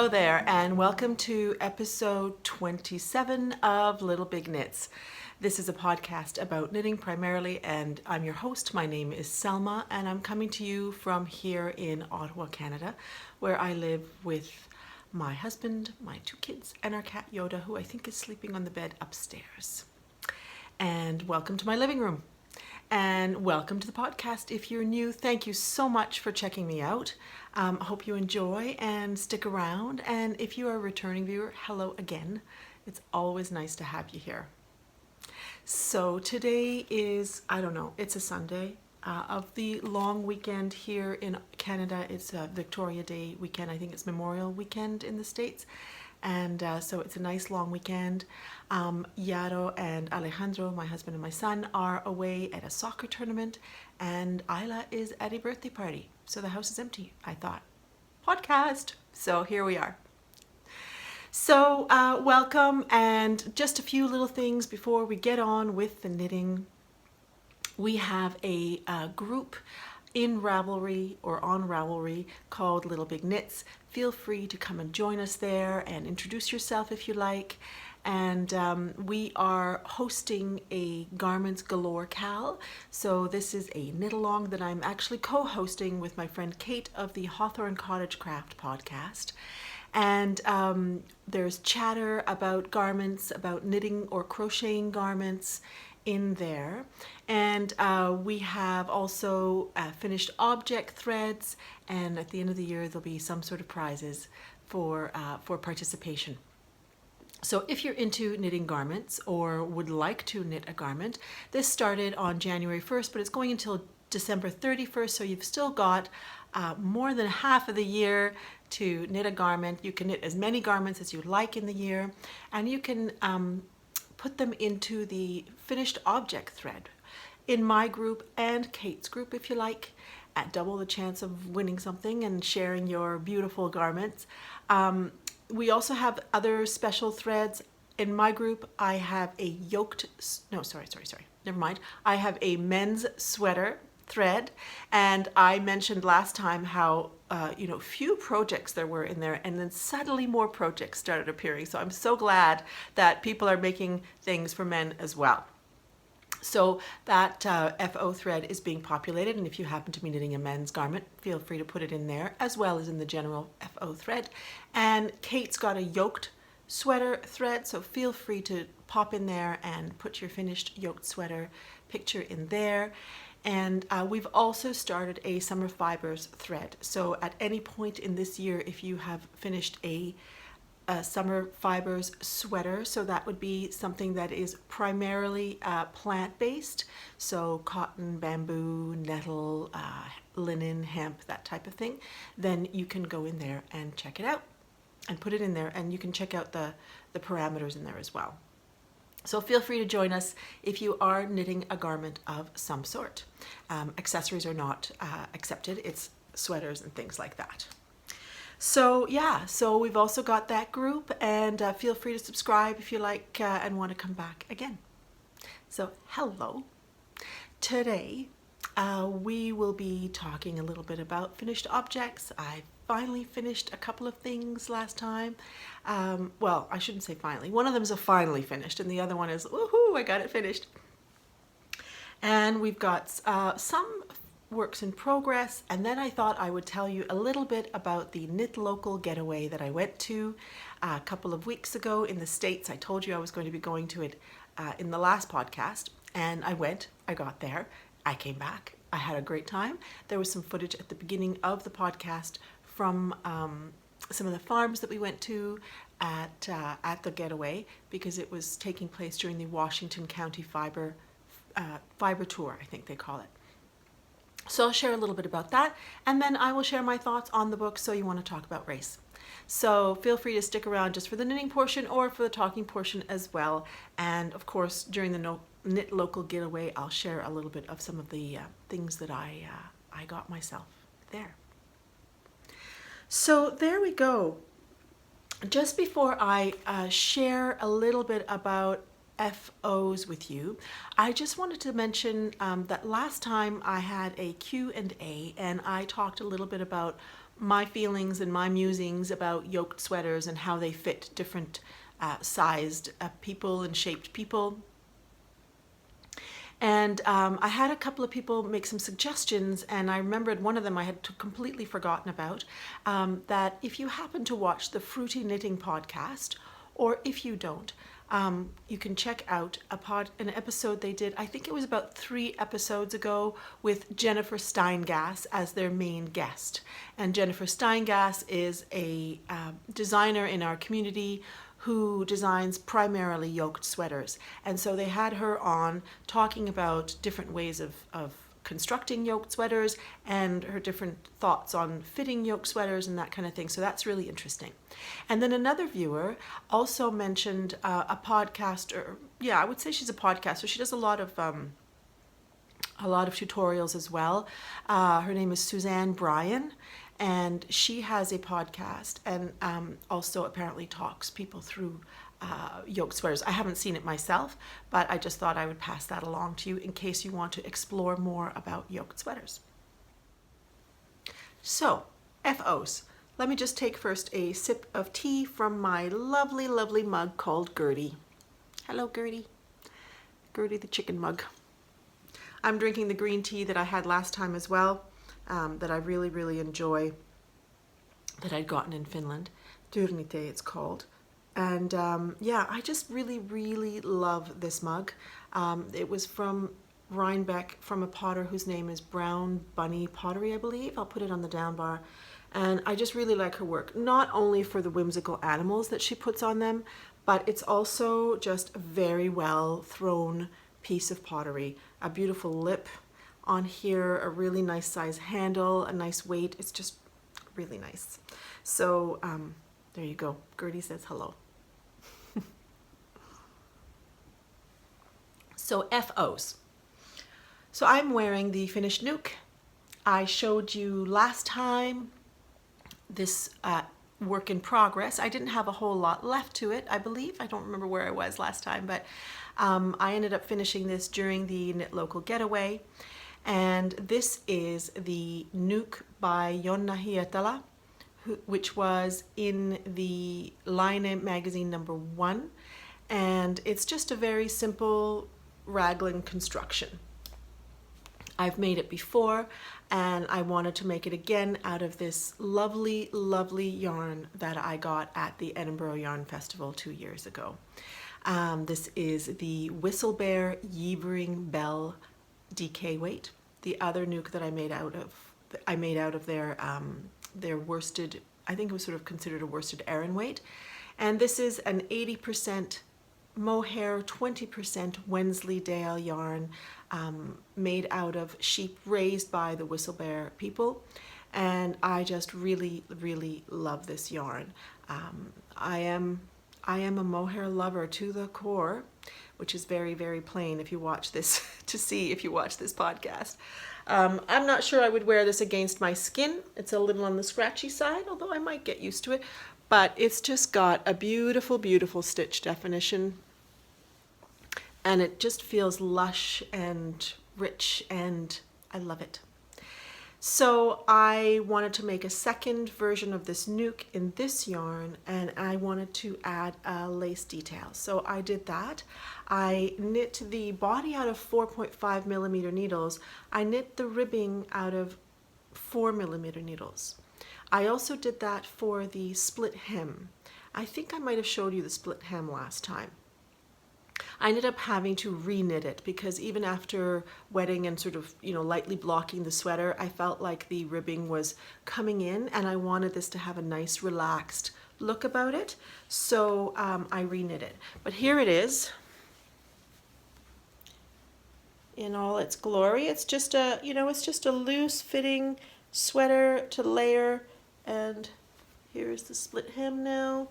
Hello there, and welcome to episode 27 of Little Big Knits. This is a podcast about knitting primarily, and I'm your host. My name is Selma, and I'm coming to you from here in Ottawa, Canada, where I live with my husband, my two kids, and our cat Yoda, who I think is sleeping on the bed upstairs. And welcome to my living room. And welcome to the podcast. If you're new, thank you so much for checking me out. I hope you enjoy and stick around. And if you are a returning viewer, hello again. It's always nice to have you here. So today is, it's a Sunday of the long weekend here in Canada. It's a Victoria Day weekend. I think it's Memorial Weekend in the States. And so it's a nice long weekend. Yaro and Alejandro, my husband and my son, are away at a soccer tournament, and Isla is at a birthday party. So the house is empty. I thought, podcast. So here we are. So welcome, and just a few little things before we get on with the knitting. We have a group in Ravelry or on Ravelry called Little Big Knits. Feel free to come and join us there and introduce yourself if you like. And we are hosting a Garments Galore Cal. So this is a knit along that I'm actually co-hosting with my friend Kate of the Hawthorne Cottage Craft podcast. And there's chatter about garments, about knitting or crocheting garments in there. And we have also finished object threads, and at the end of the year there'll be some sort of prizes for participation. So if you're into knitting garments or would like to knit a garment, this started on January 1st, but it's going until December 31st, so you've still got more than half of the year to knit a garment. You can knit as many garments as you like in the year, and you can put them into the finished object thread in my group and Kate's group if you like, at double the chance of winning something and sharing your beautiful garments. We also have other special threads. In my group, I have a I have a men's sweater thread, and I mentioned last time how few projects there were in there, and then suddenly more projects started appearing. So I'm so glad that people are making things for men as well. So that FO thread is being populated, and if you happen to be knitting a men's garment, feel free to put it in there as well as in the general FO thread. And Kate's got a yoked sweater thread, so feel free to pop in there and put your finished yoked sweater picture in there. And we've also started a summer fibers thread. So at any point in this year, if you have finished a summer fibers sweater, so that would be something that is primarily plant-based, so cotton, bamboo, nettle, linen, hemp, that type of thing, then you can go in there and check it out and put it in there, and you can check out the parameters in there as well. So feel free to join us if you are knitting a garment of some sort. Accessories are not accepted. It's sweaters and things like that. So so we've also got that group, and feel free to subscribe if you like and want to come back again. So hello. Today we will be talking a little bit about finished objects. I finally finished a couple of things last time. Well, I shouldn't say finally. One of them is a finally finished, and the other one is, woohoo, I got it finished. And we've got some works in progress, and then I thought I would tell you a little bit about the Knit Local getaway that I went to a couple of weeks ago in the States. I told you I was going to be going to it in the last podcast, and I went, I got there, I came back, I had a great time. There was some footage at the beginning of the podcast from some of the farms that we went to at the getaway, because it was taking place during the Washington County Fiber Tour, I think they call it. So I'll share a little bit about that, and then I will share my thoughts on the book, So You Want to Talk About Race. So feel free to stick around just for the knitting portion or for the talking portion as well. And of course, during the Knit Local getaway, I'll share a little bit of some of the things that I got myself there. So there we go. Just before I share a little bit about FOs with you, I just wanted to mention that last time I had a Q&A, and I talked a little bit about my feelings and my musings about yoked sweaters and how they fit different sized people and shaped people. And I had a couple of people make some suggestions, and I remembered one of them I had completely forgotten about, that if you happen to watch the Fruity Knitting podcast, or if you don't, you can check out an episode they did, I think it was about 3 episodes ago, with Jennifer Steingass as their main guest. And Jennifer Steingass is a designer in our community who designs primarily yoked sweaters. And so they had her on talking about different ways of constructing yoked sweaters and her different thoughts on fitting yoked sweaters and that kind of thing. So that's really interesting. And then another viewer also mentioned a podcaster. Yeah, I would say she's a podcaster. She does a lot of tutorials as well. Her name is Suzanne Bryan, and she has a podcast and also apparently talks people through yoke sweaters. I haven't seen it myself, but I just thought I would pass that along to you in case you want to explore more about yoked sweaters. So, FOs. Let me just take first a sip of tea from my lovely, lovely mug called Gertie. Hello, Gertie. Gertie the chicken mug. I'm drinking the green tea that I had last time as well, that I really, really enjoy, that I'd gotten in Finland. Tyrnite it's called. And yeah, I just really, really love this mug. It was from Rhinebeck, from a potter whose name is Brown Bunny Pottery, I believe. I'll put it on the down bar. And I just really like her work, not only for the whimsical animals that she puts on them, but it's also just a very well thrown piece of pottery. A beautiful lip on here, a really nice size handle, a nice weight. It's just really nice. So there you go. Gertie says hello. So FOs. So I'm wearing the finished Nuuk. I showed you last time this work in progress. I didn't have a whole lot left to it, I believe. I don't remember where I was last time, but I ended up finishing this during the Knit Local Getaway. And this is the Nuuk by Jonna Hietala, which was in the Line magazine #1. And it's just a very simple raglan construction. I've made it before, and I wanted to make it again out of this lovely, lovely yarn that I got at the Edinburgh Yarn Festival 2 years ago. This is the Whistlebear Yevering Bell DK weight. The other Nuuk that I made out of their worsted, I think it was sort of considered a worsted Aran weight. And this is an 80% mohair, 20% Wensleydale yarn, made out of sheep raised by the Whistlebear people. And I just really, really love this yarn. I am a mohair lover to the core, which is very, very plain if you watch this, if you watch this podcast. I'm not sure I would wear this against my skin. It's a little on the scratchy side, although I might get used to it. But it's just got a beautiful, beautiful stitch definition. And it just feels lush and rich, and I love it. So I wanted to make a second version of this Nuuk in this yarn, and I wanted to add a lace detail. So I did that. I knit the body out of 4.5 millimeter needles. I knit the ribbing out of 4 millimeter needles. I also did that for the split hem. I think I might have showed you the split hem last time. I ended up having to re-knit it because even after wetting and sort of, lightly blocking the sweater, I felt like the ribbing was coming in, and I wanted this to have a nice relaxed look about it. So I re-knit it. But here it is in all its glory. It's just a, loose fitting sweater to layer, and here's the split hem now.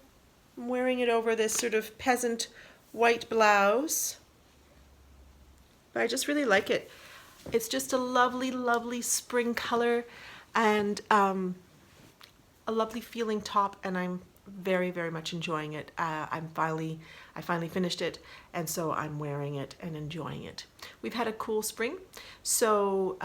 I'm wearing it over this sort of peasant white blouse, but I just really like it. It's just a lovely, lovely spring color and a lovely feeling top, and I'm very, very much enjoying it. I finally finished it, and so I'm wearing it and enjoying it. We've had a cool spring, so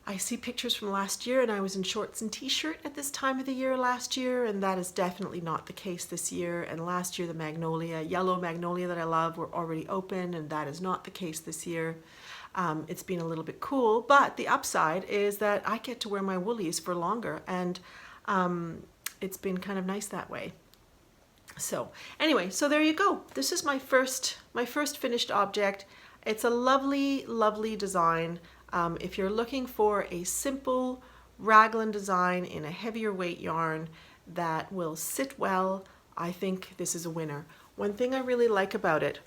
I see pictures from last year and I was in shorts and t-shirt at this time of the year last year, and that is definitely not the case this year. And last year the yellow magnolia that I love were already open, and that is not the case this year. It's been a little bit cool, but the upside is that I get to wear my woolies for longer, and it's been kind of nice that way. So anyway, so there you go. This is my first finished object. It's a lovely, lovely design. If you're looking for a simple raglan design in a heavier weight yarn that will sit well, I think this is a winner. One thing I really like about it,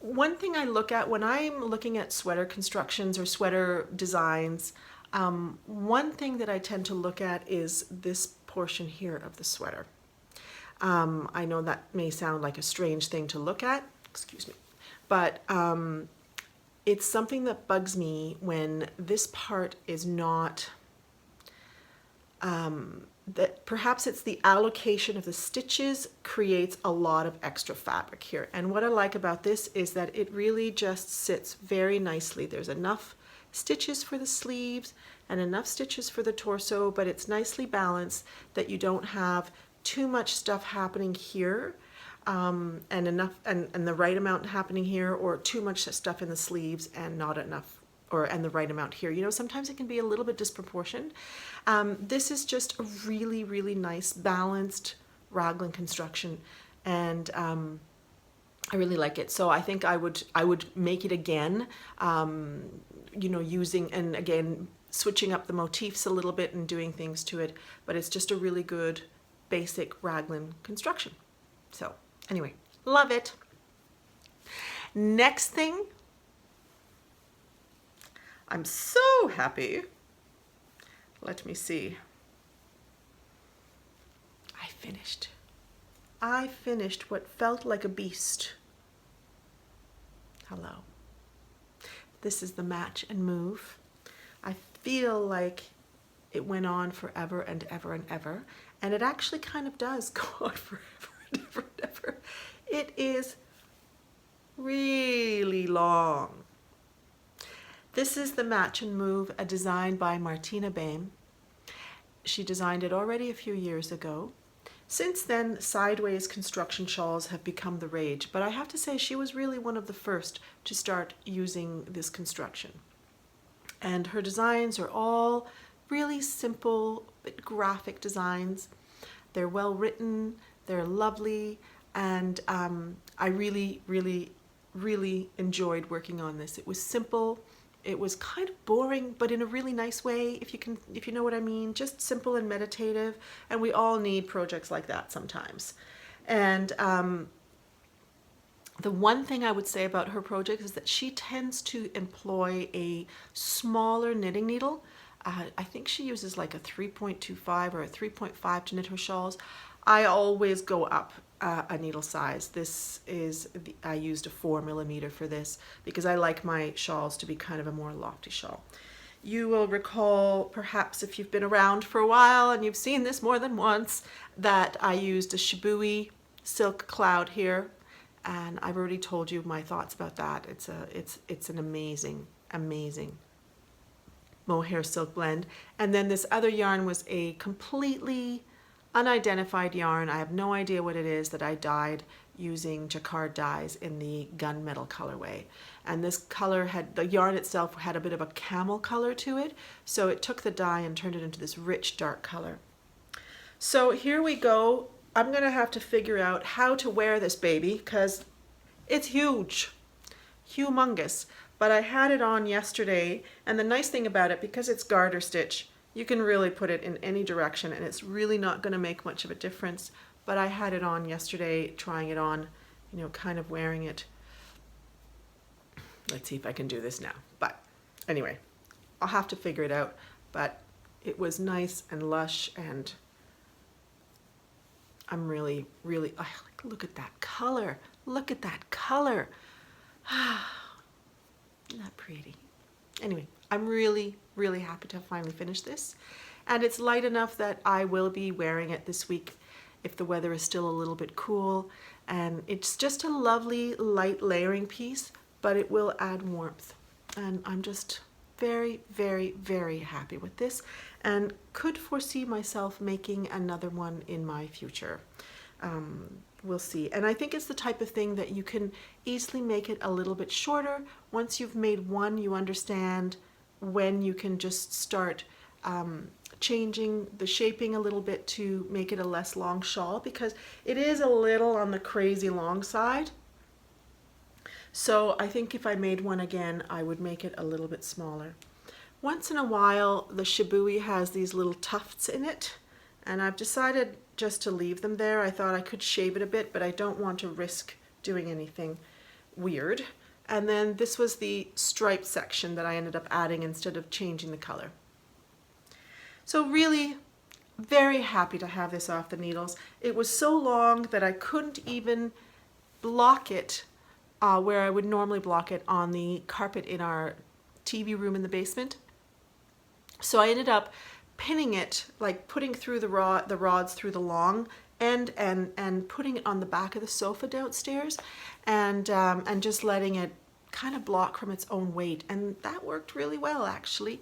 one thing I look at when I'm looking at sweater constructions or sweater designs, one thing that I tend to look at is this portion here of the sweater. I know that may sound like a strange thing to look at, excuse me, but it's something that bugs me when this part is not, that perhaps it's the allocation of the stitches creates a lot of extra fabric here. And what I like about this is that it really just sits very nicely. There's enough stitches for the sleeves and enough stitches for the torso, but it's nicely balanced that you don't have too much stuff happening here, and the right amount happening here, or too much stuff in the sleeves and not enough, and the right amount here. You know, sometimes it can be a little bit disproportioned. This is just a really, really nice balanced raglan construction, and I really like it. So I think I would make it again, you know, using, and again, switching up the motifs a little bit and doing things to it, but it's just a really good basic raglan construction. So anyway, love it. Next thing, I'm so happy. Let me see. I finished what felt like a beast. Hello. This is the Match and Move. I feel like it went on forever and ever and ever, and it actually kind of does go on forever and ever and ever. It is really long. This is the Match and Move, a design by Martina Behm. She designed it already a few years ago. Since then, sideways construction shawls have become the rage, but I have to say she was really one of the first to start using this construction. And her designs are all really simple but graphic designs. They're well written, they're lovely, and I really, really, really enjoyed working on this. It was simple, it was kind of boring, but in a really nice way, if you know what I mean, just simple and meditative, and we all need projects like that sometimes. And the one thing I would say about her project is that she tends to employ a smaller knitting needle. I think she uses like a 3.25 or a 3.5 to knit her shawls. I always go up a needle size. I used a 4mm for this because I like my shawls to be kind of a more lofty shawl. You will recall, perhaps if you've been around for a while and you've seen this more than once, that I used a Shibui silk cloud here, and I've already told you my thoughts about that. It's an amazing, amazing mohair silk blend. And then this other yarn was a completely unidentified yarn. I have no idea what it is, that I dyed using jacquard dyes in the gunmetal colorway. And this color the yarn itself had a bit of a camel color to it, so it took the dye and turned it into this rich dark color. So here we go. I'm gonna have to figure out how to wear this baby because it's huge, humongous. But I had it on yesterday, and the nice thing about it, because it's garter stitch, you can really put it in any direction and it's really not going to make much of a difference. But I had it on yesterday, trying it on, you know, kind of wearing it. Let's see if I can do this now. But anyway, I'll have to figure it out. But it was nice and lush, and I'm really, really, look at that color. Look at that color. Isn't that pretty? Anyway, I'm really, really happy to have finally finished this. And it's light enough that I will be wearing it this week if the weather is still a little bit cool. And it's just a lovely light layering piece, but it will add warmth. And I'm just very, very, very happy with this and could foresee myself making another one in my future. We'll see. And I think it's the type of thing that you can easily make it a little bit shorter. Once you've made one, you understand when you can just start changing the shaping a little bit to make it a less long shawl, because it is a little on the crazy long side. So I think if I made one again, I would make it a little bit smaller. Once in a while, the shibui has these little tufts in it, and I've decided just to leave them there. I thought I could shave it a bit, but I don't want to risk doing anything weird. And then this was the stripe section that I ended up adding instead of changing the color. So really very happy to have this off the needles. It was so long that I couldn't even block it where I would normally block it on the carpet in our TV room in the basement. So I ended up pinning it, like putting through the rods through the long end and putting it on the back of the sofa downstairs, and just letting it kind of block from its own weight. And that worked really well, actually.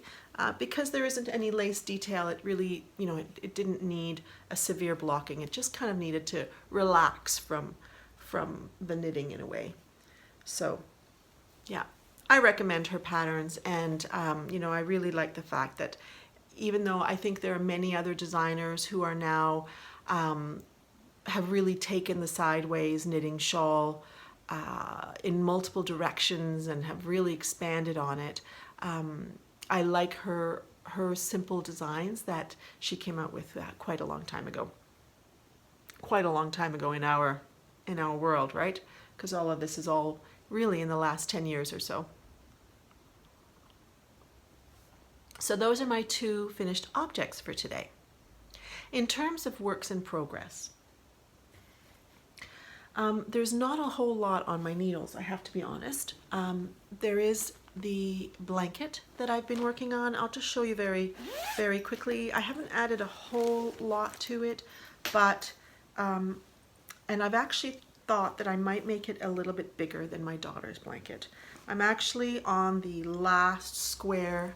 Because there isn't any lace detail, it really, it didn't need a severe blocking. It just kind of needed to relax from the knitting in a way. So yeah, I recommend her patterns, and I really like the fact that even though I think there are many other designers who are now have really taken the sideways knitting shawl in multiple directions and have really expanded on it, I like her simple designs that she came out with quite a long time ago. Quite a long time ago in our world, right? Because all of this is all really in the last 10 years or so. So those are my two finished objects for today. In terms of works in progress, there's not a whole lot on my needles, I have to be honest. There is the blanket that I've been working on. I'll just show you very, very quickly. I haven't added a whole lot to it, but, and I've actually thought that I might make it a little bit bigger than my daughter's blanket. I'm actually on the last square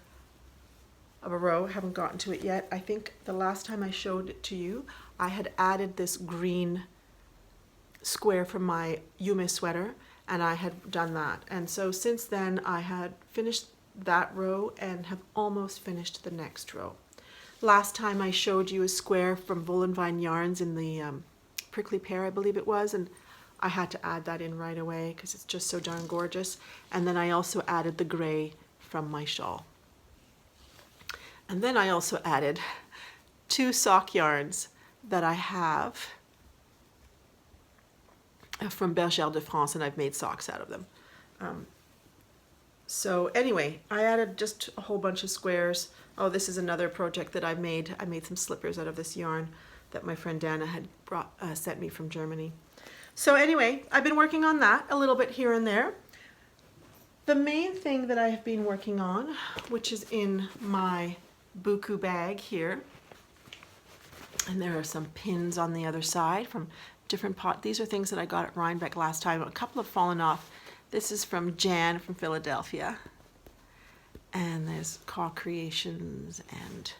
of a row, haven't gotten to it yet. I think the last time I showed it to you, I had added this green square from my Yume sweater, and I had done that. And so since then I had finished that row and have almost finished the next row. Last time I showed you a square from Wollonvine Yarns in the Prickly Pear, I believe it was, and I had to add that in right away because it's just so darn gorgeous. And then I also added the gray from my shawl. And then I also added two sock yarns that I have from Bergère de France, and I've made socks out of them. So anyway, I added just a whole bunch of squares. Oh, this is another project that I've made. I made some slippers out of this yarn that my friend Dana had sent me from Germany. So anyway, I've been working on that a little bit here and there. The main thing that I have been working on, which is in my buku bag here, and there are some pins on the other side from different these are things that I got at Rhinebeck last time. A couple have fallen off. This is from Jan from Philadelphia, and there's Caw Creations and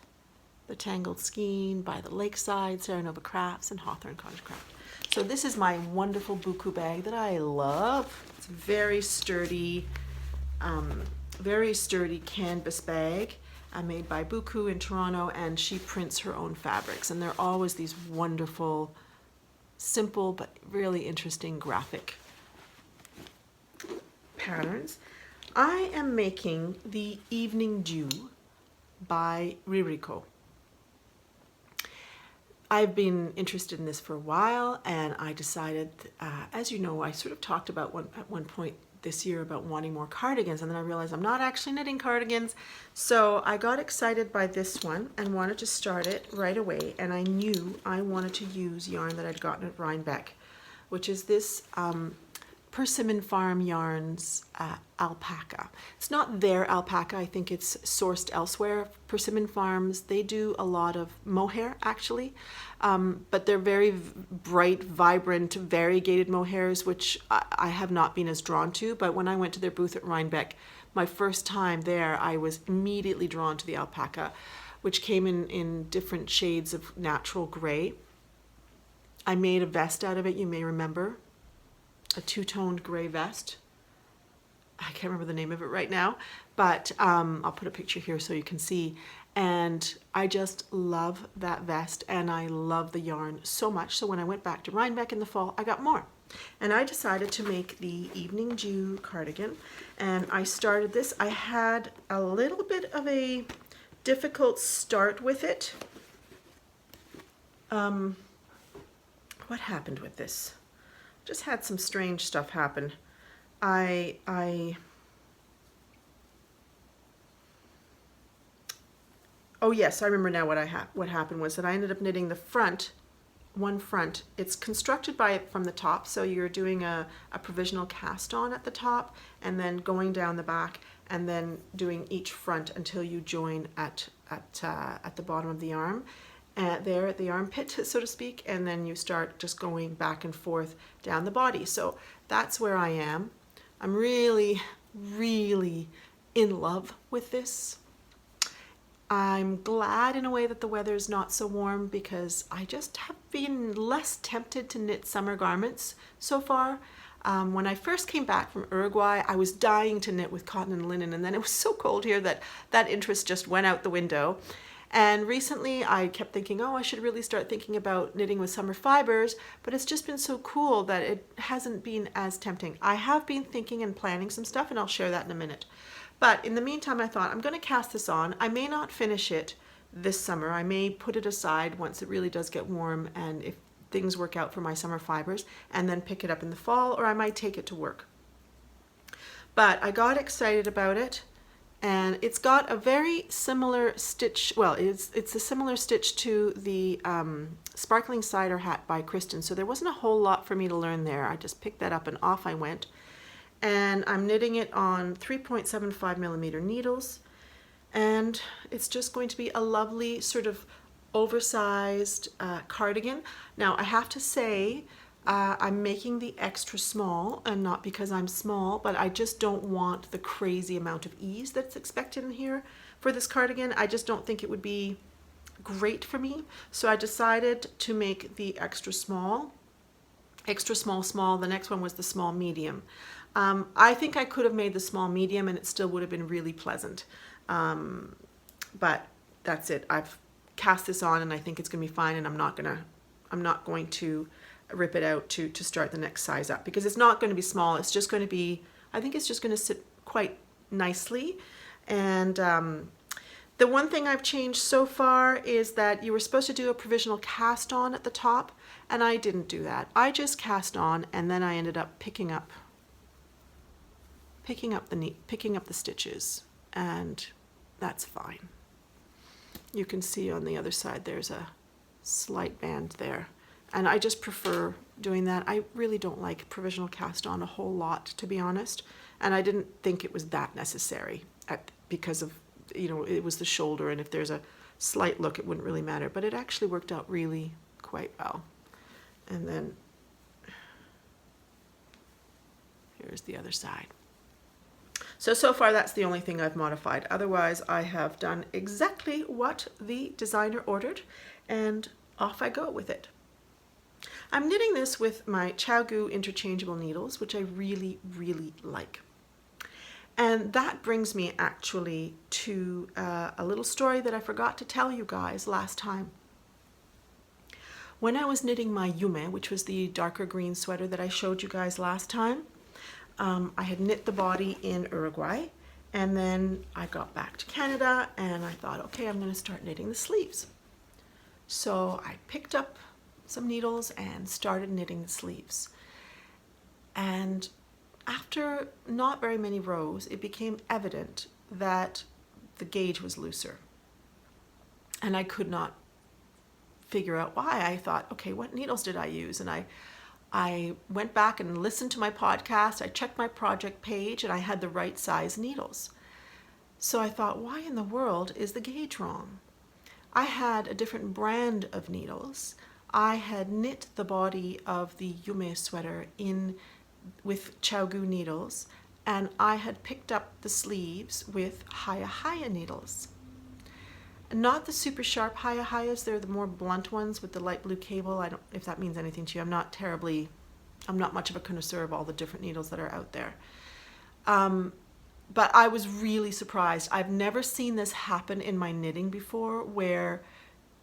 the Tangled Skein by the Lakeside, Sarah Nova Crafts, and Hawthorne Cottage Craft. So this is my wonderful buku bag that I love. It's a very sturdy canvas bag made by Buku in Toronto, and she prints her own fabrics, and they're always these wonderful, simple but really interesting graphic patterns. I am making the Evening Dew by Ririko. I've been interested in this for a while, and I decided, as you know, I sort of talked about at one point this year about wanting more cardigans, and then I realized I'm not actually knitting cardigans. So I got excited by this one and wanted to start it right away, and I knew I wanted to use yarn that I'd gotten at Rhinebeck, which is this Persimmon Farm Yarns alpaca. It's not their alpaca, I think it's sourced elsewhere. Persimmon Farms, they do a lot of mohair actually, but they're very bright, vibrant, variegated mohairs, which I have not been as drawn to, but when I went to their booth at Rhinebeck, my first time there, I was immediately drawn to the alpaca, which came in different shades of natural gray. I made a vest out of it, you may remember, a two-toned gray vest. I can't remember the name of it right now, but I'll put a picture here so you can see. And I just love that vest, and I love the yarn so much. So when I went back to Rhinebeck in the fall, I got more. And I decided to make the Evening Dew cardigan, and I started this. I had a little bit of a difficult start with it. What happened with this? Just had some strange stuff happen. Oh yes, I remember now what happened was that I ended up knitting the front, one front. It's constructed from the top, so you're doing a provisional cast on at the top and then going down the back and then doing each front until you join at the bottom of the arm, there at the armpit, so to speak, and then you start just going back and forth down the body. So that's where I am. I'm really, really in love with this. I'm glad in a way that the weather is not so warm, because I just have been less tempted to knit summer garments so far. When I first came back from Uruguay, I was dying to knit with cotton and linen, and then it was so cold here that that interest just went out the window. And recently I kept thinking, oh, I should really start thinking about knitting with summer fibers, but it's just been so cool that it hasn't been as tempting. I have been thinking and planning some stuff, and I'll share that in a minute. But in the meantime, I thought I'm going to cast this on. I may not finish it this summer. I may put it aside once it really does get warm, and if things work out for my summer fibers, and then pick it up in the fall, or I might take it to work. But I got excited about it, and it's got a very similar stitch. Well, it's a similar stitch to the Sparkling Cider Hat by Kristen, so there wasn't a whole lot for me to learn there. I just picked that up and off I went. And I'm knitting it on 3.75 millimeter needles, and it's just going to be a lovely sort of oversized cardigan. Now I have to say, I'm making the extra small, and not because I'm small, but I just don't want the crazy amount of ease that's expected in here for this cardigan. I just don't think it would be great for me. So I decided to make the extra small, small. The next one was the small medium. I think I could have made the small medium and it still would have been really pleasant. But that's it. I've cast this on and I think it's going to be fine, and I'm not going to rip it out to start the next size up, because it's not going to be small. It's just going to be, I think it's just going to sit quite nicely. And the one thing I've changed so far is that you were supposed to do a provisional cast on at the top, and I didn't do that. I just cast on, and then I ended up picking up the stitches, and that's fine. You can see on the other side there's a slight band there, and I just prefer doing that. I really don't like provisional cast on a whole lot, to be honest, and I didn't think it was that necessary because of, it was the shoulder, and if there's a slight look it wouldn't really matter, but it actually worked out really quite well. And then here's the other side. So far that's the only thing I've modified. Otherwise I have done exactly what the designer ordered, and off I go with it. I'm knitting this with my ChiaoGoo interchangeable needles, which I really, really like. And that brings me actually to a little story that I forgot to tell you guys last time. When I was knitting my Yume, which was the darker green sweater that I showed you guys last time, I had knit the body in Uruguay, and then I got back to Canada and I thought, okay, I'm going to start knitting the sleeves. So I picked up some needles and started knitting the sleeves. And after not very many rows, it became evident that the gauge was looser. And I could not figure out why. I thought, okay, what needles did I use? And I went back and listened to my podcast. I checked my project page and I had the right size needles. So I thought, why in the world is the gauge wrong? I had a different brand of needles. I had knit the body of the Yume sweater with ChiaoGoo needles, and I had picked up the sleeves with Haya Haya needles. Not the super sharp Haya Hayas, they're the more blunt ones with the light blue cable. I don't, if that means anything to you. I'm not much of a connoisseur of all the different needles that are out there. But I was really surprised. I've never seen this happen in my knitting before, where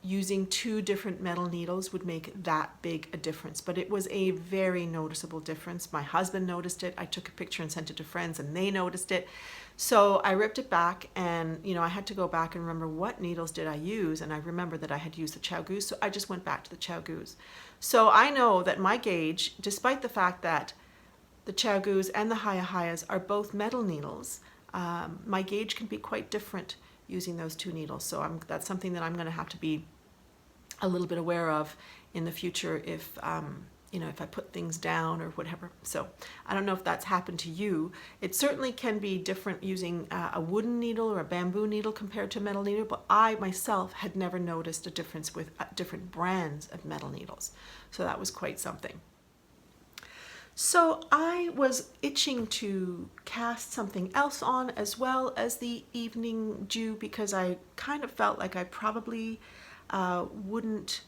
using two different metal needles would make that big a difference. But it was a very noticeable difference. My husband noticed it. I took a picture and sent it to friends, and they noticed it. So I ripped it back, and I had to go back and remember what needles did I use, and I remember that I had used the ChiaoGoo, so I just went back to the ChiaoGoos. So I know that my gauge, despite the fact that the ChiaoGoos and the Haya Hayas are both metal needles, my gauge can be quite different using those two needles. So that's something that I'm going to have to be a little bit aware of in the future if if I put things down or whatever. So I don't know if that's happened to you. It certainly can be different using a wooden needle or a bamboo needle compared to a metal needle, but I myself had never noticed a difference with different brands of metal needles. So that was quite something. So I was itching to cast something else on as well as the Evening Dew, because I kind of felt like I probably wouldn't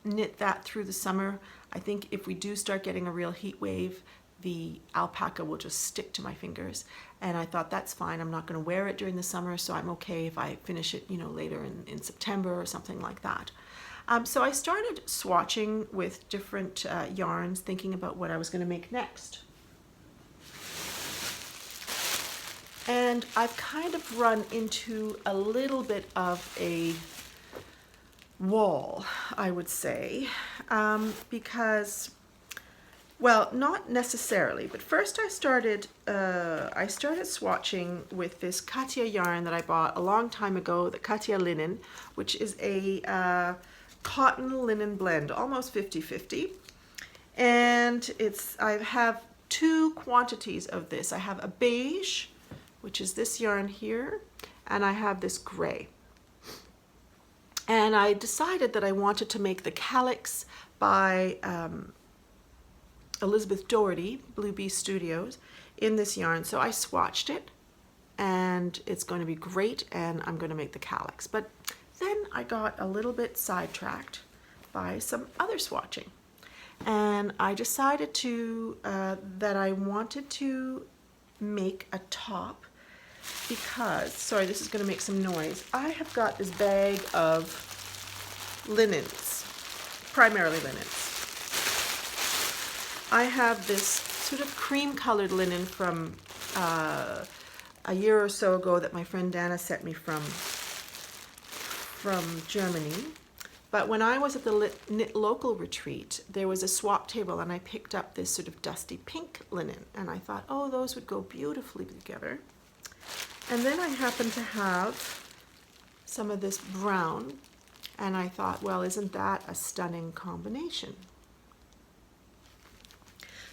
knit that through the summer. I think if we do start getting a real heat wave, the alpaca will just stick to my fingers. And I thought, that's fine. I'm not going to wear it during the summer, so I'm okay if I finish it, later in September or something like that. So I started swatching with different yarns, thinking about what I was going to make next. And I've kind of run into a little bit of a wall, I would say, because, well, not necessarily, but first I started swatching with this Katia yarn that I bought a long time ago, the Katia Linen, which is a cotton linen blend, almost 50-50. And I have two quantities of this. I have a beige, which is this yarn here, and I have this gray. And I decided that I wanted to make the Calyx by Elizabeth Doherty, Blue Bee Studios, in this yarn. So I swatched it, and it's going to be great, and I'm going to make the Calyx. But then I got a little bit sidetracked by some other swatching. And I decided that I wanted to make a top because, sorry, this is going to make some noise. I have got this bag of linens, primarily linens. I have this sort of cream colored linen from a year or so ago that my friend Dana sent me from Germany. But when I was at the Knit Local retreat, there was a swap table, and I picked up this sort of dusty pink linen, and I thought, oh, those would go beautifully together. And then I happened to have some of this brown, and I thought, well, isn't that a stunning combination?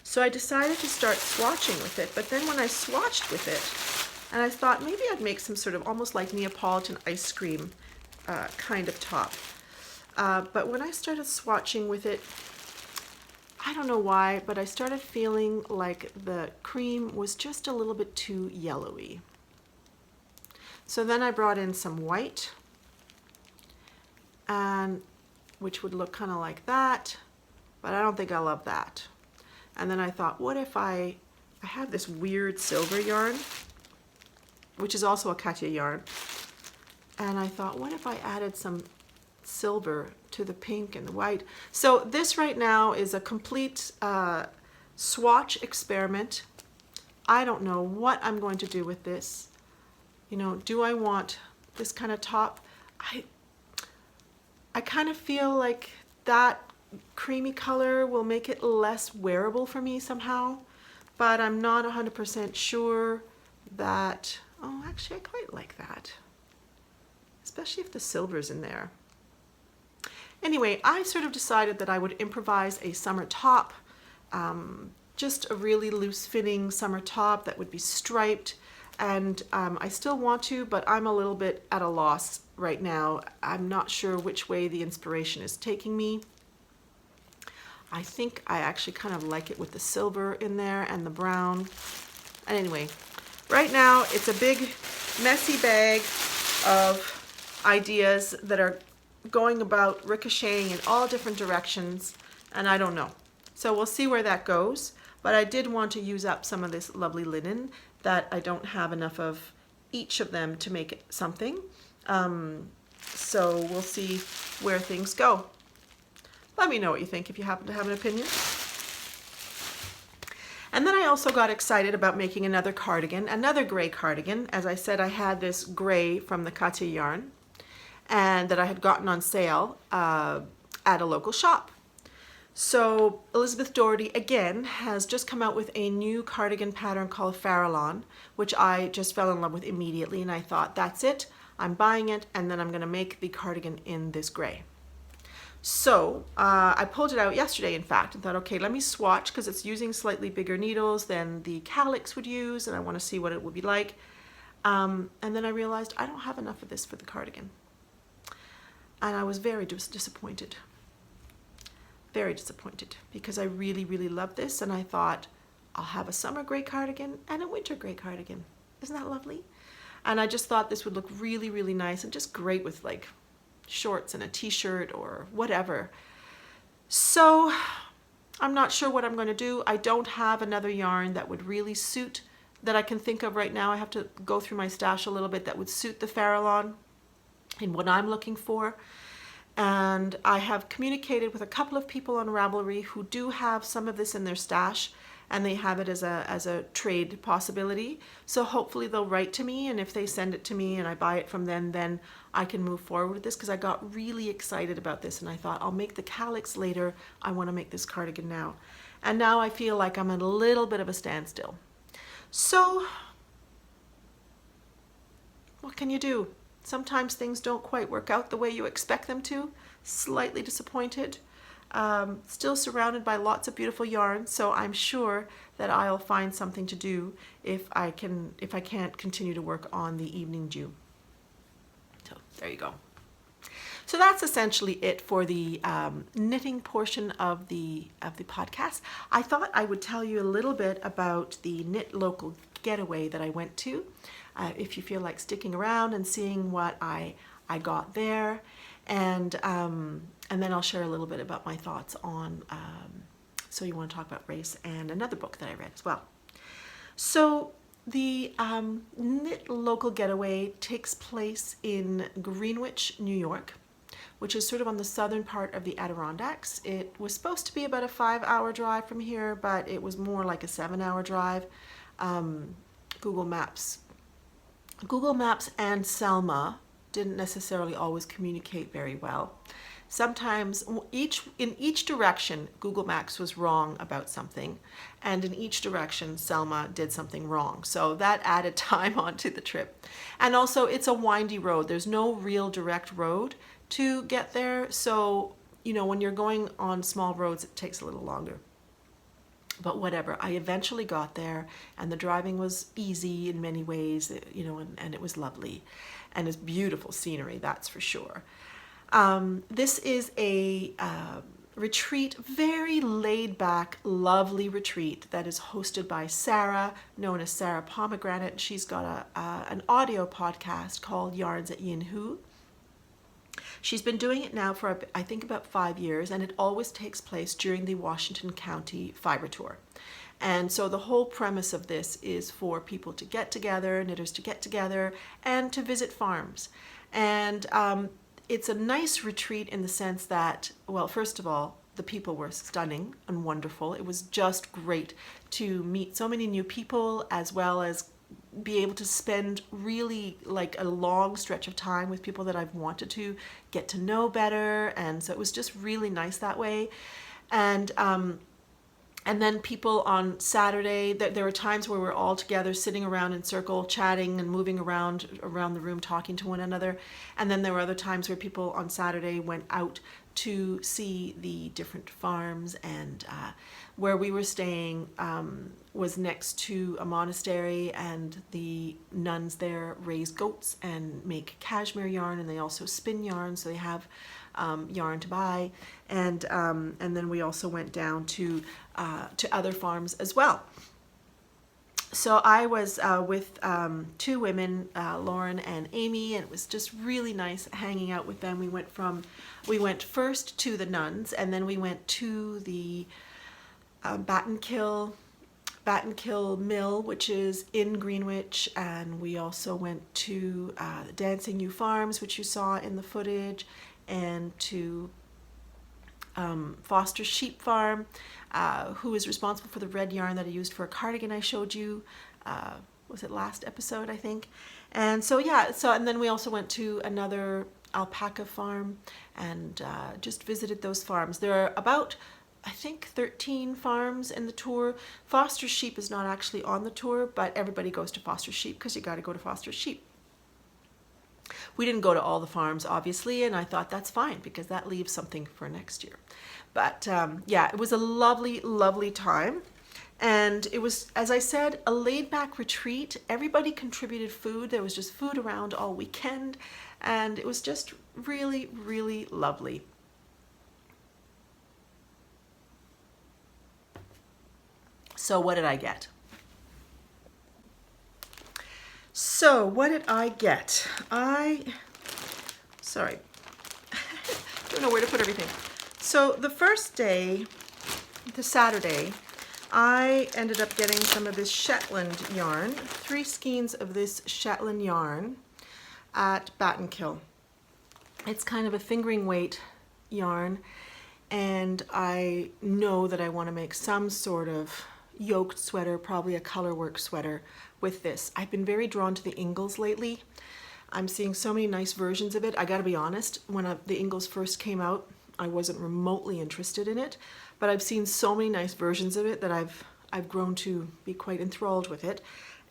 So I decided to start swatching with it, but then when I swatched with it, and I thought maybe I'd make some sort of almost like Neapolitan ice cream kind of top. But when I started swatching with it, I don't know why, but I started feeling like the cream was just a little bit too yellowy. So then I brought in some white, and which would look kind of like that, but I don't think I love that. And then I thought, what if I have this weird silver yarn, which is also a Katia yarn, and I thought, what if I added some silver to the pink and the white? So this right now is a complete swatch experiment. I don't know what I'm going to do with this. Do I want this kind of top? I kind of feel like that creamy color will make it less wearable for me somehow, but I'm not 100% sure that, oh, actually I quite like that, especially if the silver's in there. Anyway, I sort of decided that I would improvise a summer top, just a really loose fitting summer top that would be striped. And I still want to, but I'm a little bit at a loss right now. I'm not sure which way the inspiration is taking me. I think I actually kind of like it with the silver in there and the brown. And anyway, right now it's a big messy bag of ideas that are going about ricocheting in all different directions, and I don't know. So we'll see where that goes. But I did want to use up some of this lovely linen that I don't have enough of each of them to make it something. So we'll see where things go. Let me know what you think if you happen to have an opinion. And then I also got excited about making another cardigan, another gray cardigan. As I said, I had this gray from the Katya yarn and that I had gotten on sale at a local shop. So Elizabeth Doherty, again, has just come out with a new cardigan pattern called Farallon, which I just fell in love with immediately, and I thought, that's it, I'm buying it, and then I'm going to make the cardigan in this gray. So I pulled it out yesterday, in fact, and thought, okay, let me swatch, because it's using slightly bigger needles than the Calyx would use, and I want to see what it would be like. And then I realized I don't have enough of this for the cardigan. And I was very disappointed. Very disappointed, because I really, really love this, and I thought I'll have a summer gray cardigan and a winter gray cardigan. Isn't that lovely? And I just thought this would look really, really nice and just great with like shorts and a t-shirt or whatever. So I'm not sure what I'm going to do. I don't have another yarn that would really suit, that I can think of right now. I have to go through my stash a little bit that would suit the Farallon in what I'm looking for. And I have communicated with a couple of people on Ravelry who do have some of this in their stash, and they have it as a trade possibility. So hopefully they'll write to me, and if they send it to me and I buy it from them, then I can move forward with this, because I got really excited about this and I thought, I'll make the Calyx later. I want to make this cardigan now. And now I feel like I'm at a little bit of a standstill. So what can you do? Sometimes things don't quite work out the way you expect them to. Slightly disappointed. Still surrounded by lots of beautiful yarns, so I'm sure that I'll find something to do if I can't continue to work on the Evening Dew. So there you go. So that's essentially it for the knitting portion of the podcast. I thought I would tell you a little bit about the Knit Local getaway that I went to. If you feel like sticking around and seeing what I got there, and then I'll share a little bit about my thoughts on So You Want to Talk About Race, and another book that I read as well. So the Knit Local getaway takes place in Greenwich, New York, which is sort of on the southern part of the Adirondacks. It was supposed to be about a 5-hour drive from here, but it was more like a 7-hour drive. Google Maps and Selma didn't necessarily always communicate very well. Sometimes in each direction, Google Maps was wrong about something, and in each direction, Selma did something wrong. So that added time onto the trip. And also, it's a windy road. There's no real direct road to get there. So, when you're going on small roads, it takes a little longer. But whatever, I eventually got there, and the driving was easy in many ways, and it was lovely. And it's beautiful scenery, that's for sure. This is a retreat, very laid back, lovely retreat that is hosted by Sarah, known as Sarah Pomegranate. She's got an audio podcast called Yarns at Yin Hu. She's been doing it now for, I think, about 5 years, and it always takes place during the Washington County Fiber Tour. And so the whole premise of this is for people to get together, knitters to get together, and to visit farms. And it's a nice retreat in the sense that, well, first of all, the people were stunning and wonderful. It was just great to meet so many new people, as well as be able to spend really like a long stretch of time with people that I've wanted to get to know better. And so it was just really nice that way. And then people on Saturday, there were times where we're all together sitting around in circle, chatting and moving around the room, talking to one another. And then there were other times where people on Saturday went out to see the different farms, and where we were staying was next to a monastery, and the nuns there raise goats and make cashmere yarn, and they also spin yarn, so they have yarn to buy. And then we also went down to other farms as well. So I was with two women, Lauren and Amy, and it was just really nice hanging out with them. We went first to the nuns, and then we went to the Battenkill Mill, which is in Greenwich, and we also went to the Dancing Ewe Farms, which you saw in the footage, and to Foster Sheep Farm, who is responsible for the red yarn that I used for a cardigan I showed you. Was it last episode, I think? And so yeah, and then we also went to another alpaca farm and just visited those farms. There are about, I think, 13 farms in the tour. Foster Sheep is not actually on the tour, but everybody goes to Foster Sheep because you got to go to Foster Sheep. We didn't go to all the farms, obviously, and I thought that's fine because that leaves something for next year. But yeah, it was a lovely, lovely time. And it was, as I said, a laid-back retreat. Everybody contributed food. There was just food around all weekend, and it was just really, really lovely. So what did I get? So what did I get? Sorry, don't know where to put everything. So the first day, the Saturday, I ended up getting some of this Shetland yarn, 3 skeins of this Shetland yarn at Battenkill. It's kind of a fingering weight yarn, and I know that I want to make some sort of yoked sweater, probably a colorwork sweater with this. I've been very drawn to the Ingles lately. I'm seeing so many nice versions of it. I gotta be honest, when the Ingles first came out, I wasn't remotely interested in it, but I've seen so many nice versions of it that I've grown to be quite enthralled with it.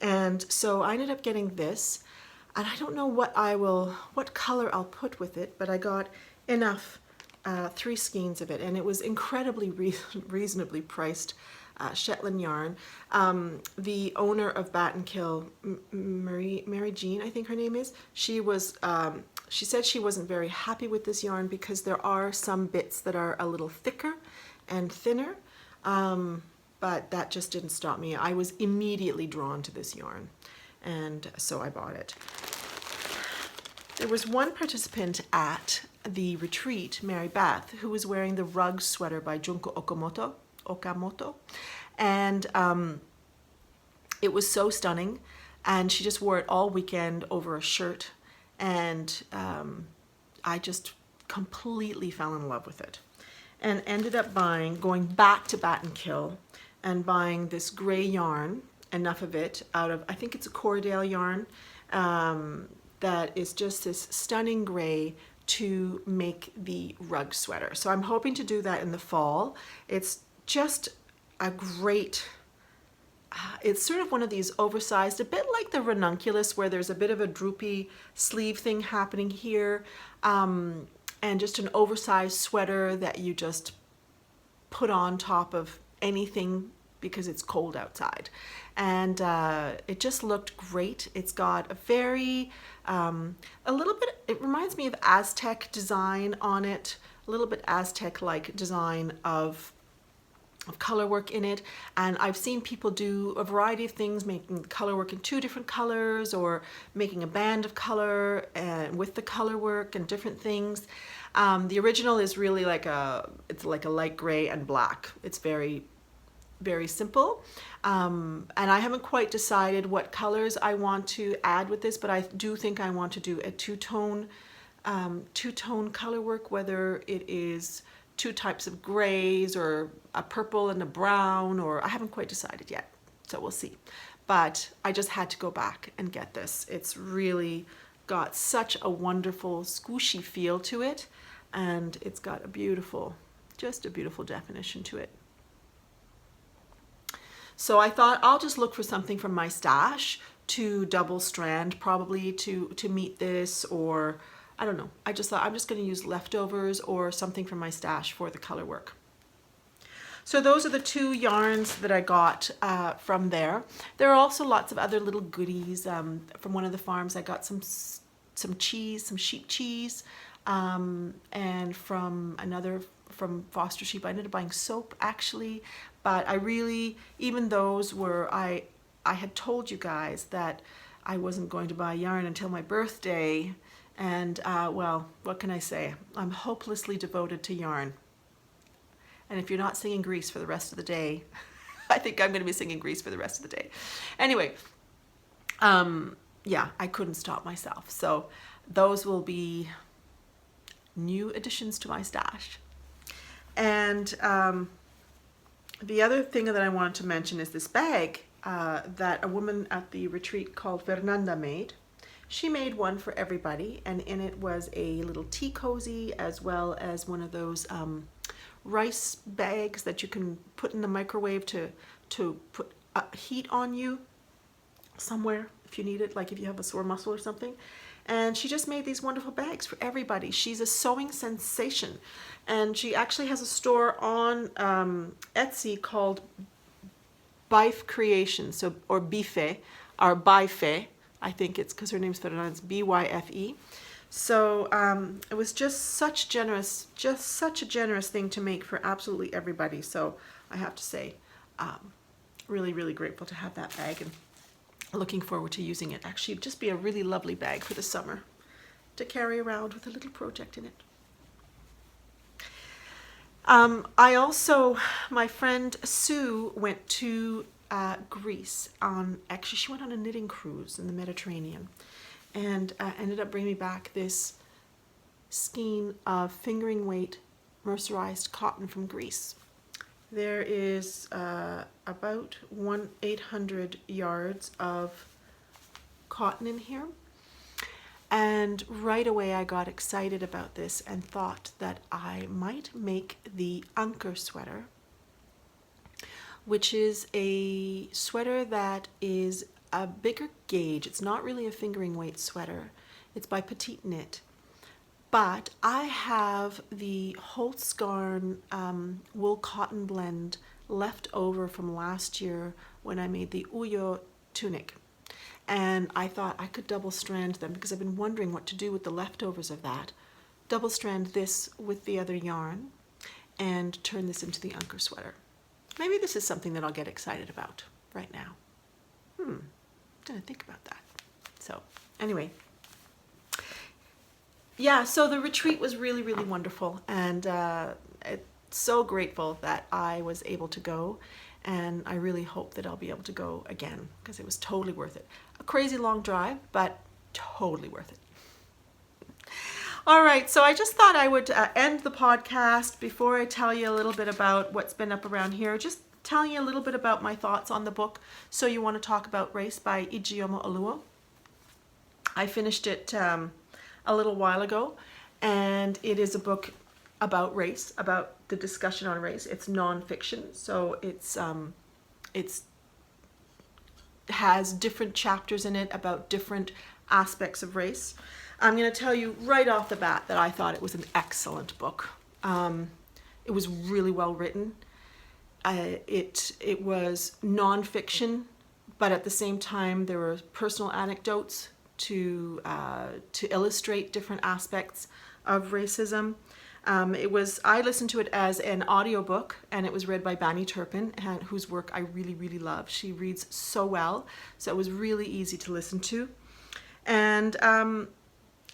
And so I ended up getting this, and I don't know what color I'll put with it, but I got enough 3 skeins of it, and it was incredibly reasonably priced. Shetland yarn. The owner of Battenkill, Mary Jean, I think her name is, she said she wasn't very happy with this yarn because there are some bits that are a little thicker and thinner, but that just didn't stop me. I was immediately drawn to this yarn, and so I bought it. There was one participant at the retreat, Mary Beth, who was wearing the rug sweater by Junko Okamoto, and it was so stunning, and she just wore it all weekend over a shirt, and I just completely fell in love with it, and ended up going back to Battenkill and buying this gray yarn, enough of it, out of, I think it's a Corriedale yarn, that is just this stunning gray to make the rug sweater. So I'm hoping to do that in the fall. It's just a great, it's sort of one of these oversized, a bit like the ranunculus, where there's a bit of a droopy sleeve thing happening here, and just an oversized sweater that you just put on top of anything because it's cold outside. And it just looked great. It's got a very, a little bit, it reminds me of Aztec design on it, a little bit Aztec-like design of color work in it, and I've seen people do a variety of things, making color work in 2 different colors, or making a band of color and with the color work and different things. The original is really it's like a light gray and black. It's very, very simple, and I haven't quite decided what colors I want to add with this, but I do think I want to do a two-tone color work, whether it is 2 types of grays or a purple and a brown, or I haven't quite decided yet, so we'll see. But I just had to go back and get this. It's really got such a wonderful squishy feel to it, and it's got a beautiful, just a beautiful definition to it. So I thought I'll just look for something from my stash to double strand, probably to meet this, or I don't know. I just thought I'm just going to use leftovers or something from my stash for the color work. So those are the 2 yarns that I got from there. There are also lots of other little goodies. From one of the farms I got some cheese, some sheep cheese, and from Foster Sheep I ended up buying soap actually, but I really, even those were, I had told you guys that I wasn't going to buy yarn until my birthday. And well, what can I say? I'm hopelessly devoted to yarn. And if you're not singing Grease for the rest of the day, I think I'm going to be singing Grease for the rest of the day. Anyway, yeah, I couldn't stop myself. So those will be new additions to my stash. And the other thing that I wanted to mention is this bag that a woman at the retreat called Fernanda made. She made one for everybody, and in it was a little tea cozy as well as one of those rice bags that you can put in the microwave to put heat on you somewhere if you need it, like if you have a sore muscle or something. And she just made these wonderful bags for everybody. She's a sewing sensation, and she actually has a store on Etsy called Bife Creations, so or Bife or Bife. I think it's because her name's Fernanda. It's Byfe. So it was just such a generous thing to make for absolutely everybody. So I have to say, really, really grateful to have that bag, and looking forward to using it. Actually, it'd just be a really lovely bag for the summer to carry around with a little project in it. I also, my friend Sue went to Greece actually she went on a knitting cruise in the Mediterranean, and ended up bringing me back this skein of fingering weight mercerized cotton from Greece. There is about 800 yards of cotton in here. And right away I got excited about this and thought that I might make the Anker sweater, which is a sweater that is a bigger gauge. It's not really a fingering weight sweater. It's by Petite Knit. But I have the Holzgarn wool cotton blend left over from last year when I made the Uyo tunic. And I thought I could double strand them because I've been wondering what to do with the leftovers of that. Double strand this with the other yarn and turn this into the Anker sweater. Maybe this is something that I'll get excited about right now. Didn't think about that. So anyway, yeah, so the retreat was really, really wonderful, and so grateful that I was able to go, and I really hope that I'll be able to go again because it was totally worth it. A crazy long drive, but totally worth it. All right, so I just thought I would end the podcast before I tell you a little bit about what's been up around here. Just telling you a little bit about my thoughts on the book, So You Want to Talk About Race by Ijeoma Oluo. I finished it a little while ago, and it is a book about race, about the discussion on race. It's nonfiction, so it's has different chapters in it about different aspects of race. I'm going to tell you right off the bat that I thought it was an excellent book. It was really well written. It was nonfiction, but at the same time there were personal anecdotes to illustrate different aspects of racism. I listened to it as an audiobook, and it was read by Bani Turpin, whose work I really, really love. She reads so well, so it was really easy to listen to. And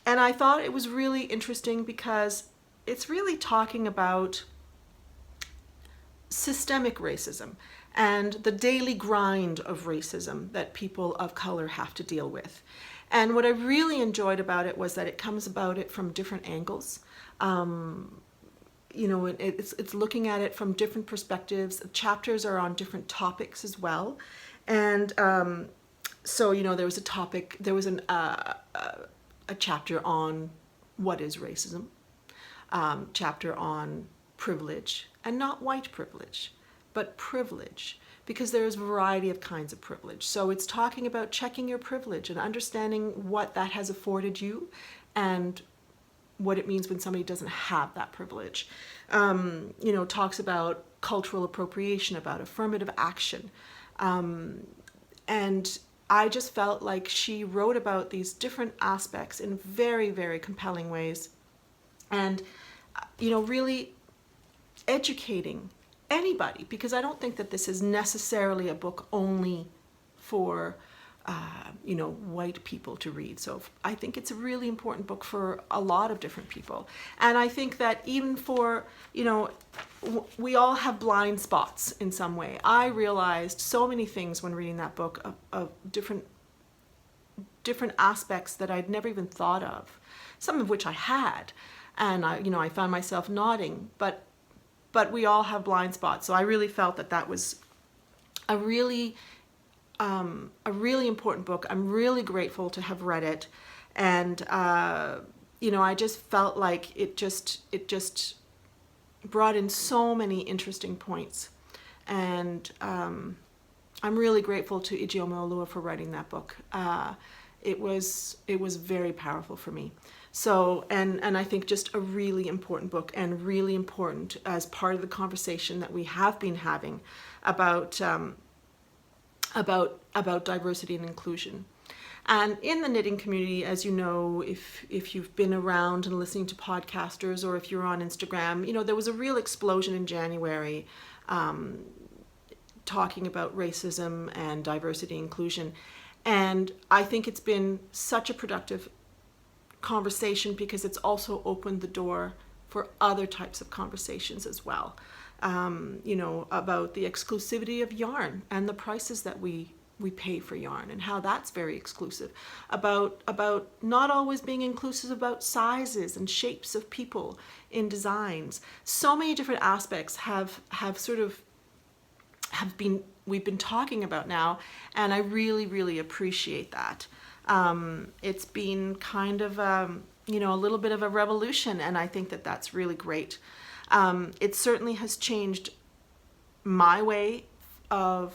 I thought it was really interesting because it's really talking about systemic racism and the daily grind of racism that people of color have to deal with. And what I really enjoyed about it was that it comes about it from different angles. It's looking at it from different perspectives. Chapters are on different topics as well. And so, there was a chapter on what is racism, chapter on privilege, and not white privilege, but privilege, because there's a variety of kinds of privilege. So it's talking about checking your privilege and understanding what that has afforded you and what it means when somebody doesn't have that privilege. Talks about cultural appropriation, about affirmative action. And I just felt like she wrote about these different aspects in very, very compelling ways. And, really educating anybody, because I don't think that this is necessarily a book only for white people to read. So I think it's a really important book for a lot of different people. And I think that even for, we all have blind spots in some way. I realized so many things when reading that book of different aspects that I'd never even thought of, some of which I had. And I found myself nodding, but we all have blind spots. So I really felt that was a really important book. I'm really grateful to have read it, and I just felt like it just brought in so many interesting points, and I'm really grateful to Ijeoma Oluwa for writing that book. It was very powerful for me. So, and I think just a really important book, and really important as part of the conversation that we have been having about diversity and inclusion. And in the knitting community, as you know, if you've been around and listening to podcasters, or if you're on Instagram, there was a real explosion in January talking about racism and diversity and inclusion. And I think it's been such a productive conversation because it's also opened the door for other types of conversations as well. About the exclusivity of yarn and the prices that we pay for yarn, and how that's very exclusive. About not always being inclusive about sizes and shapes of people in designs. So many different aspects we've been talking about now, and I really, really appreciate that. It's been kind of a little bit of a revolution, and I think that that's really great. It certainly has changed my way of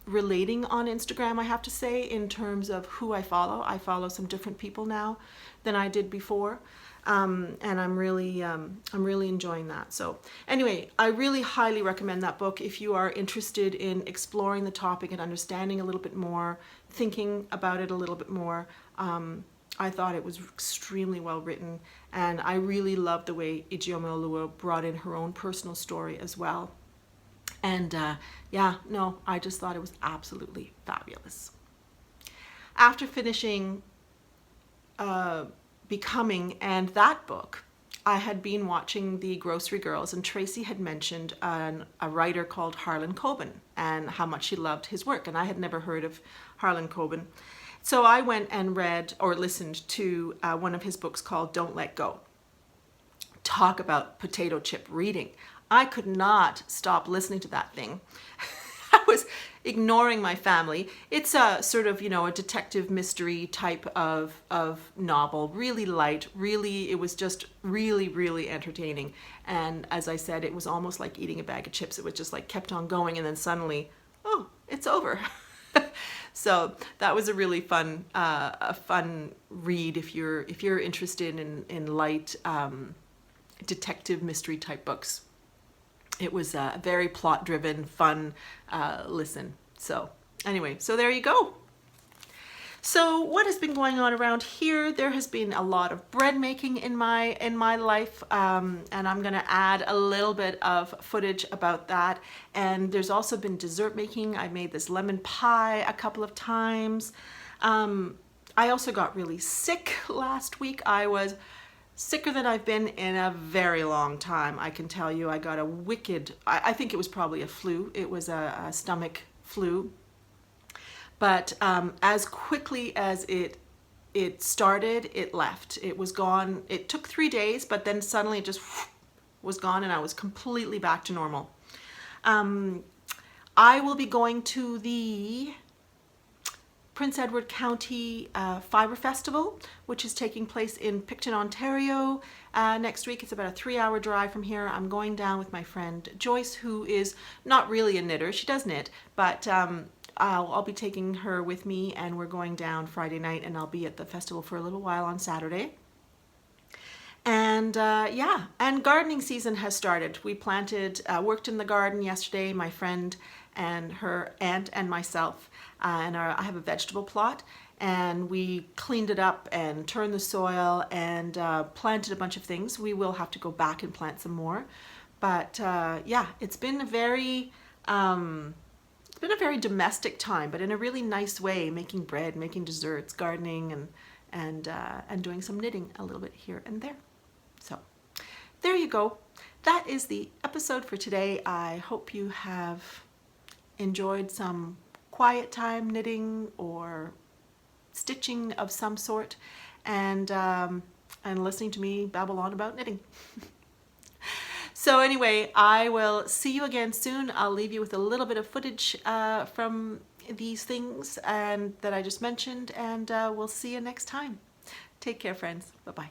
relating on Instagram, I have to say, in terms of who I follow. I follow some different people now than I did before, and I'm really enjoying that. So anyway, I really highly recommend that book if you are interested in exploring the topic and understanding a little bit more, thinking about it a little bit more. I thought it was extremely well written, and I really loved the way Ijeoma Oluwa brought in her own personal story as well. And I just thought it was absolutely fabulous. After finishing Becoming and that book, I had been watching The Grocery Girls, and Tracy had mentioned a writer called Harlan Coben and how much she loved his work, and I had never heard of Harlan Coben. So I went and read or listened to one of his books called Don't Let Go. Talk about potato chip reading. I could not stop listening to that thing. I was ignoring my family. It's a sort of, a detective mystery type of novel, really light, it was just really, really entertaining. And as I said, it was almost like eating a bag of chips. It was just like kept on going, and then suddenly, oh, it's over. So that was a really fun read if you're interested in light detective mystery type books. It was a very plot driven, fun listen. So anyway, so there you go. So what has been going on around here? There has been a lot of bread making in my life, and I'm going to add a little bit of footage about that. And there's also been dessert making. I made this lemon pie a couple of times. I also got really sick last week. I was sicker than I've been in a very long time, I can tell you. I got a wicked, I think it was probably a flu. It was a stomach flu. But as quickly as it started, it left. It was gone. It took 3 days, but then suddenly it just was gone, and I was completely back to normal. I will be going to the Prince Edward County Fibre Festival, which is taking place in Picton, Ontario next week. It's about a 3-hour drive from here. I'm going down with my friend Joyce, who is not really a knitter. She does knit, but I'll be taking her with me, and we're going down Friday night, and I'll be at the festival for a little while on Saturday. And and gardening season has started. We planted, worked in the garden yesterday, my friend and her aunt and myself, and I have a vegetable plot, and we cleaned it up and turned the soil and planted a bunch of things. We will have to go back and plant some more, but it's been a very been a very domestic time, but in a really nice way, making bread, making desserts, gardening, and doing some knitting a little bit here and there. So there you go. That is the episode for today. I hope you have enjoyed some quiet time knitting or stitching of some sort, and listening to me babble on about knitting. So anyway, I will see you again soon. I'll leave you with a little bit of footage from these things and that I just mentioned, and we'll see you next time. Take care, friends. Bye-bye.